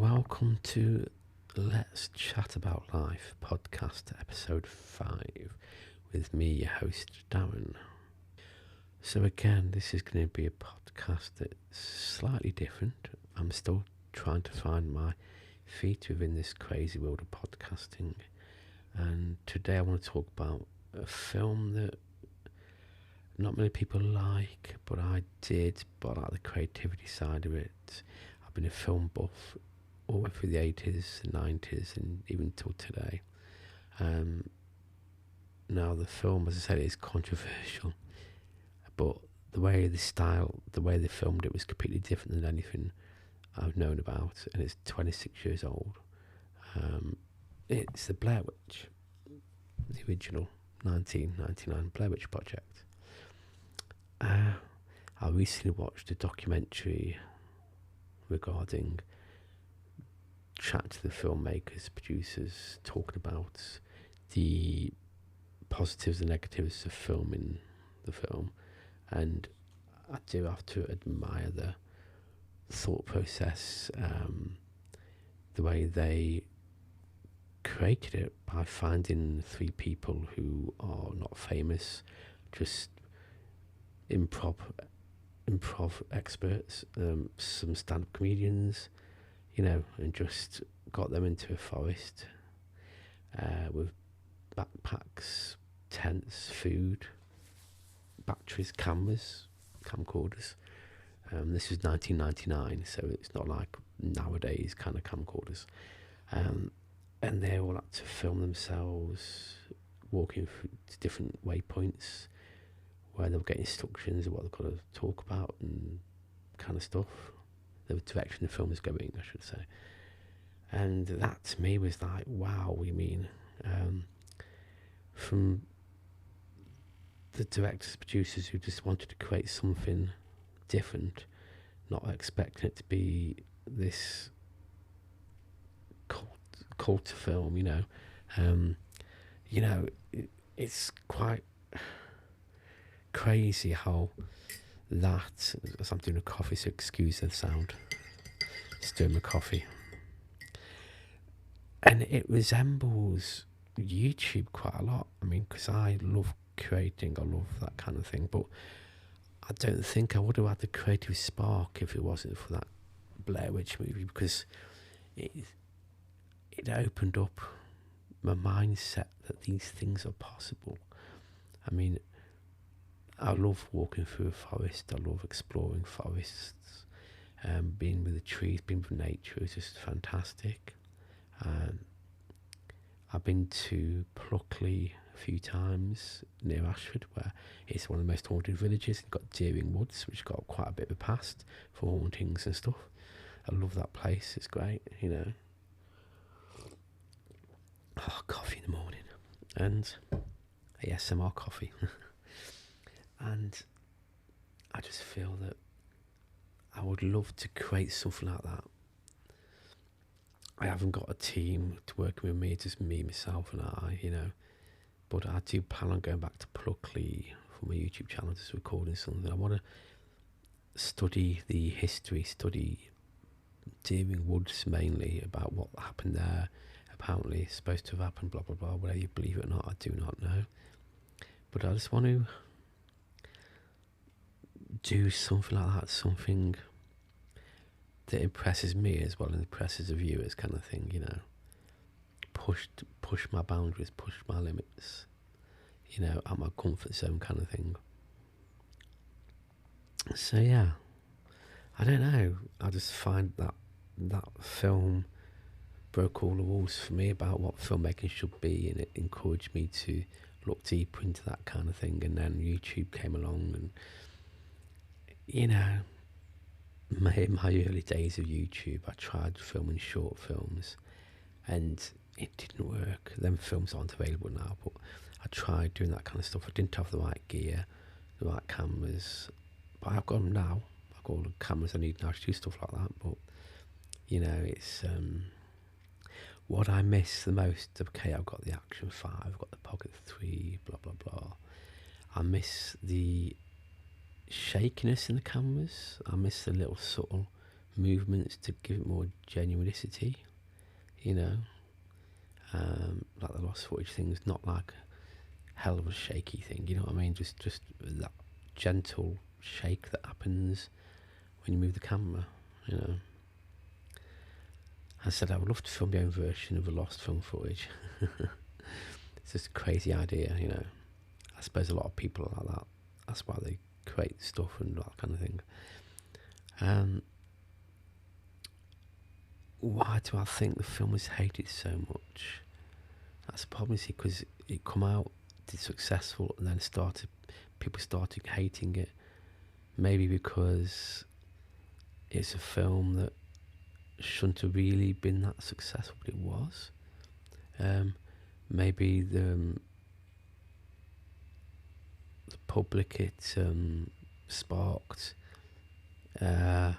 Welcome to Let's Chat About Life podcast episode 5 with me, your host Darren. So again, this is going to be a podcast that's slightly different. I'm still trying to find my feet within this crazy world of podcasting, and today I want to talk about a film that not many people like, but I did, but I like the creativity side of it. I've been a film buff all the way through the 80s, the 90s, and even till today. Now the film, as I said, is controversial, but the way they filmed it was completely different than anything I've known about, and it's 26 years old. It's the Blair Witch, the original 1999 Blair Witch Project. I recently watched a documentary regarding chat to the filmmakers, producers, talking about the positives and negatives of filming the film, and I do have to admire the thought process, the way they created it by finding 3 people who are not famous, just improv experts, some stand-up comedians, and just got them into a forest with backpacks, tents, food, batteries, cameras, camcorders. This was 1999, so it's not like nowadays kind of camcorders. And they all had to film themselves walking through to different waypoints where they'll get instructions of what they've got to talk about and kind of stuff. The direction the film is going, I should say. And that to me was like, wow, from the directors, producers who just wanted to create something different, not expecting it to be this cult film, it's quite crazy how that, as I'm doing a coffee, so excuse the sound, stirring my coffee, and it resembles YouTube quite a lot. Because I love creating, I love that kind of thing, but I don't think I would have had the creative spark if it wasn't for that Blair Witch movie, because it opened up my mindset that these things are possible. I love walking through a forest. I love exploring forests. Being with the trees, being with nature is just fantastic. I've been to Pluckley a few times near Ashford, where it's one of the most haunted villages. It's got Darren Woods, which got quite a bit of a past for hauntings and stuff. I love that place. It's great, Oh, coffee in the morning, and ASMR coffee. And I just feel that I would love to create something like that. I haven't got a team to work with me, just me, myself and I, But I do plan on going back to Pluckley for my YouTube channel, just recording something. I want to study the history, study Darren Woods mainly, about what happened there. Apparently it's supposed to have happened, blah, blah, blah. Whether you believe it or not, I do not know. But I just want to do something like that, something that impresses me as well and impresses the viewers, kind of thing, push my boundaries, push my limits, out my comfort zone, kind of thing. So yeah, I don't know, I just find that film broke all the rules for me about what filmmaking should be, and it encouraged me to look deeper into that kind of thing. And then YouTube came along, and in my early days of YouTube, I tried filming short films, and it didn't work. Them films aren't available now, but I tried doing that kind of stuff. I didn't have the right gear, the right cameras, but I've got them now. I've got all the cameras I need now to do stuff like that. But it's what I miss the most. Okay, I've got the Action 5, I've got the Pocket 3, blah blah blah. I miss the shakiness in the cameras. I miss the little subtle movements to give it more genuinity, you know. Like the lost footage thing is not like a hell of a shaky thing, you know what I mean? Just that gentle shake that happens when you move the camera, you know. I said I would love to film my own version of the lost film footage. It's just a crazy idea, you know. I suppose a lot of people are like that. That's why they create stuff and that kind of thing. Why do I think the film was hated so much? That's probably because it come out, did successful, and then people started hating it. Maybe because it's a film that shouldn't have really been that successful, but it was. Maybe the public it sparked, like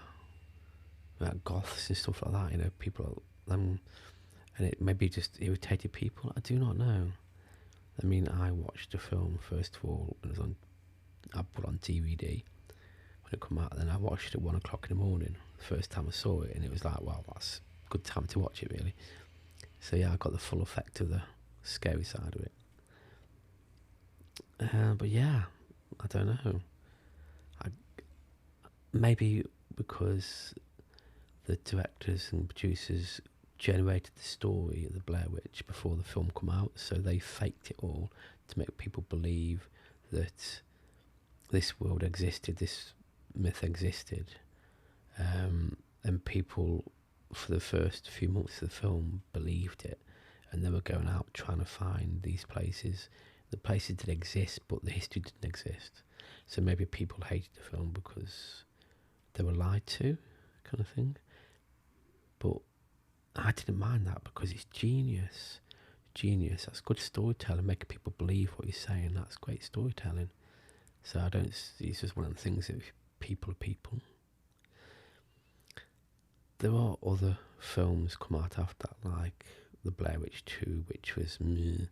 goths and stuff like that, you know, people, and it maybe just irritated people. I do not know. I mean, I watched the film first of all when it was I put on DVD when it came out, and then I watched it at 1 o'clock in the morning, the first time I saw it, and it was like, wow, that's a good time to watch it, really. So yeah, I got the full effect of the scary side of it. But yeah, I don't know. Maybe because the directors and producers generated the story of the Blair Witch before the film come out, so they faked it all to make people believe that this world existed, this myth existed, and people for the first few months of the film believed it, and they were going out trying to find these places. The places did exist, but the history didn't exist. So maybe people hated the film because they were lied to, kind of thing. But I didn't mind that because it's genius. Genius. That's good storytelling, making people believe what you're saying. That's great storytelling. So I don't. It's just one of the things that people are people. There are other films come out after that, like the Blair Witch 2, which was meh,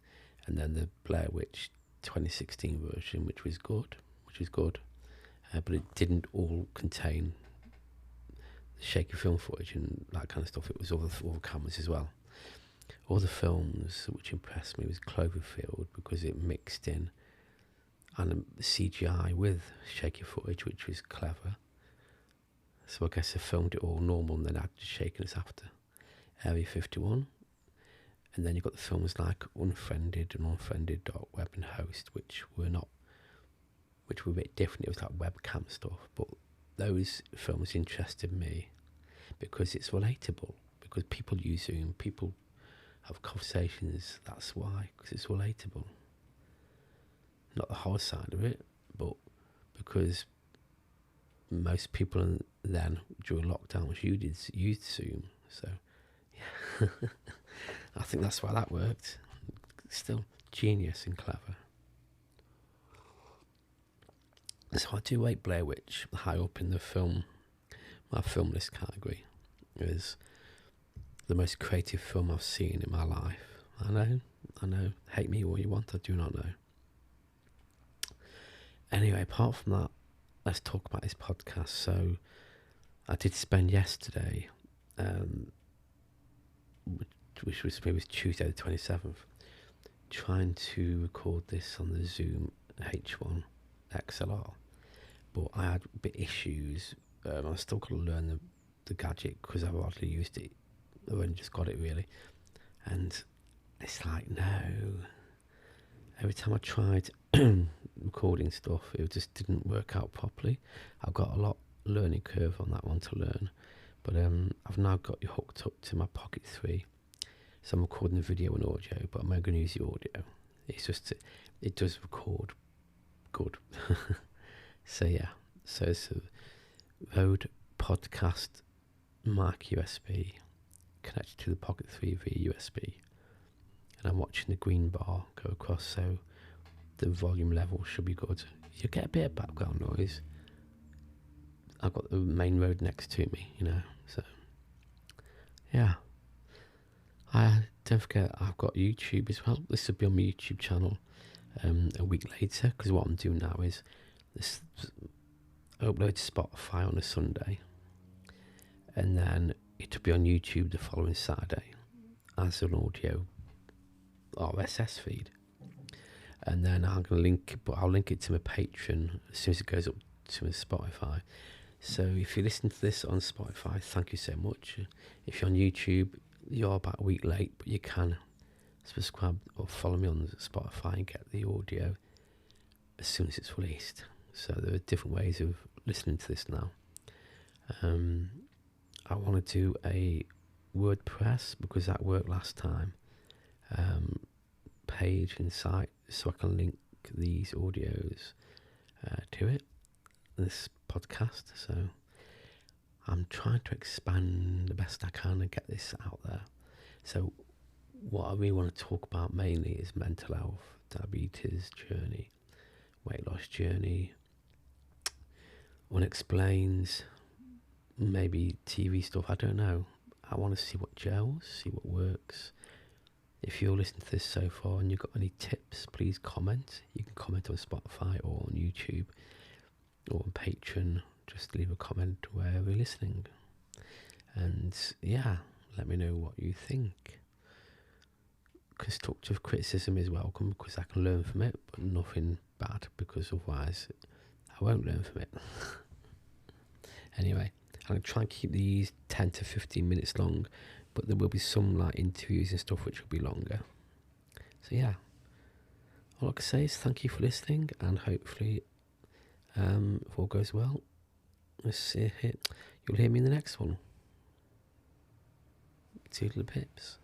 and then the Blair Witch 2016 version, which was good, but it didn't all contain the shaky film footage and that kind of stuff. It was all the cameras as well. All the films which impressed me was Cloverfield, because it mixed in and CGI with shaky footage, which was clever. So I guess I filmed it all normal and then added shakiness after. Area 51. And then you've got the films like Unfriended and Unfriended, Dark Web and Host, which were a bit different. It was like webcam stuff. But those films interested me because it's relatable. Because people use Zoom, people have conversations. That's why, because it's relatable. Not the hard side of it, but because most people then during lockdown used Zoom. So yeah, I think that's why that worked. Still genius and clever. So I do rate Blair Witch high up in my film list category. It is the most creative film I've seen in my life. I know. Hate me all you want, I do not know. Anyway, apart from that, let's talk about this podcast. So I did spend yesterday, which was Tuesday the 27th, trying to record this on the Zoom H1 XLR, but I had a bit issues. I've still got to learn the gadget because I've hardly used it. I've only just got it really, and it's like, no. Every time I tried recording stuff, it just didn't work out properly. I've got a lot learning curve on that one to learn, but I've now got it hooked up to my Pocket 3, so I'm recording the video and audio, but I'm only going to use the audio. It's just, it does record good. So yeah, so it's a Rode podcast mic USB connected to the Pocket 3 via USB. And I'm watching the green bar go across, so the volume level should be good. You get a bit of background noise. I've got the main road next to me, so yeah. Don't forget, I've got YouTube as well. This will be on my YouTube channel a week later, because what I'm doing now is I upload to Spotify on a Sunday, and then it'll be on YouTube the following Saturday as an audio RSS feed. And then I'm going to I'll link it to my Patreon as soon as it goes up to my Spotify. So if you listen to this on Spotify, thank you so much. If you're on YouTube, you're about a week late, but you can subscribe or follow me on Spotify and get the audio as soon as it's released. So there are different ways of listening to this now. I want to do a WordPress, because that worked last time, page and site, so I can link these audios to it, this podcast. So I'm trying to expand the best I can and get this out there. So what I really want to talk about mainly is mental health, diabetes journey, weight loss journey, unexplained, maybe TV stuff, I don't know. I want to see what gels, see what works. If you're listening to this so far and you've got any tips, please comment. You can comment on Spotify or on YouTube or on Patreon. Just leave a comment wherever you're listening. And yeah, let me know what you think. Constructive criticism is welcome, because I can learn from it, but nothing bad, because otherwise I won't learn from it. Anyway, I'm going to try and keep these 10 to 15 minutes long, but there will be some like interviews and stuff which will be longer. So yeah, all I can say is thank you for listening, and hopefully if all goes well, you'll hear me in the next one. Toodle pips.